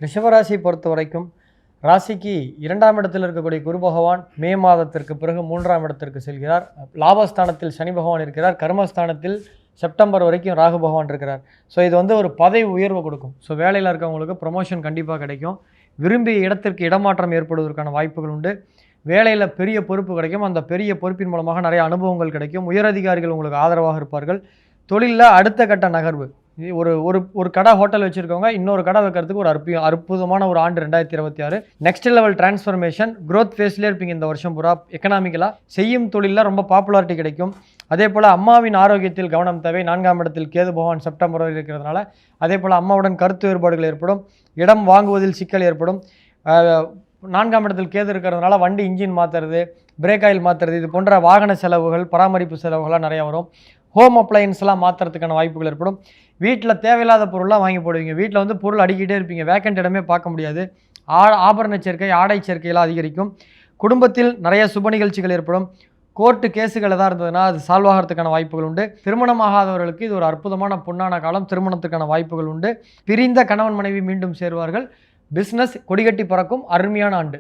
ரிஷபராசியை பொறுத்த வரைக்கும் ராசிக்கு 2ஆம் இடத்தில் இருக்கக்கூடிய குரு பகவான் மே மாதத்திற்கு பிறகு 3ஆம் இடத்திற்கு செல்கிறார். லாபஸ்தானத்தில் சனி பகவான் இருக்கிறார். கர்மஸ்தானத்தில் செப்டம்பர் வரைக்கும் ராகு பகவான் இருக்கிறார். ஸோ இது ஒரு பதவி உயர்வு கொடுக்கும். ஸோ வேலையில் இருக்கவங்களுக்கு ப்ரொமோஷன் கண்டிப்பாக கிடைக்கும். விரும்பிய இடத்திற்கு இடமாற்றம் ஏற்படுவதற்கான வாய்ப்புகள் உண்டு. வேலையில் பெரிய பொறுப்பு கிடைக்கும். அந்த பெரிய பொறுப்பின் மூலமாக நிறைய அனுபவங்கள் கிடைக்கும். உயரதிகாரிகள் உங்களுக்கு ஆதரவாக இருப்பார்கள். தொழிலில் அடுத்த கட்ட நகர்வு, ஒரு ஒரு ஒரு கடை ஹோட்டல் வச்சுருக்கவங்க இன்னொரு கடை வைக்கிறதுக்கு ஒரு அற்புதமான ஒரு ஆண்டு 2026. நெக்ஸ்ட் லெவல் டிரான்ஸ்ஃபர்மேஷன், க்ரோத் ஃபேஸ்லேயே இருப்பீங்க இந்த வருஷம் பூரா. எக்கனாமிக்கலாக செய்யும் தொழிலில் ரொம்ப பாப்புலாரிட்டி கிடைக்கும். அதே போல் அம்மாவின் ஆரோக்கியத்தில் கவனம் தேவை. 4ஆம் இடத்தில் கேது பகவான் செப்டம்பர் வரை இருக்கிறதுனால அதே போல் அம்மாவுடன் கருத்து வேறுபாடுகள் ஏற்படும். இடம் வாங்குவதில் சிக்கல் ஏற்படும். 4ஆம் இடத்தில் கேது இருக்கிறதுனால வண்டி இன்ஜின் மாற்றுறது, பிரேக் ஆயில் மாற்றுறது, இது போன்ற வாகன செலவுகள், பராமரிப்பு செலவுகள்லாம் நிறையா வரும். ஹோம் அப்ளையன்ஸ்லாம் மாற்றுறதுக்கான வாய்ப்புகள் ஏற்படும். வீட்டில் தேவையில்லாத பொருள்லாம் வாங்கி போடுவீங்க. வீட்டில் பொருள் அடிக்கிட்டே இருப்பீங்க. வேக்கண்ட் இடமே பார்க்க முடியாது. ஆபரண சேர்க்கை, ஆடை சேர்க்கையெல்லாம் அதிகரிக்கும். குடும்பத்தில் நிறைய சுப நிகழ்ச்சிகள் ஏற்படும். கோர்ட்டு கேஸுகள் எதாவது இருந்ததுன்னா அது சால்வ் ஆகிறதுக்கான வாய்ப்புகள் உண்டு. திருமணமாகாதவர்களுக்கு இது ஒரு அற்புதமான பொன்னான காலம். திருமணத்துக்கான வாய்ப்புகள் உண்டு. பிரிந்த கணவன் மனைவி மீண்டும் சேருவார்கள். பிஸ்னஸ் கொடிகட்டி பறக்கும். அருமையான ஆண்டு.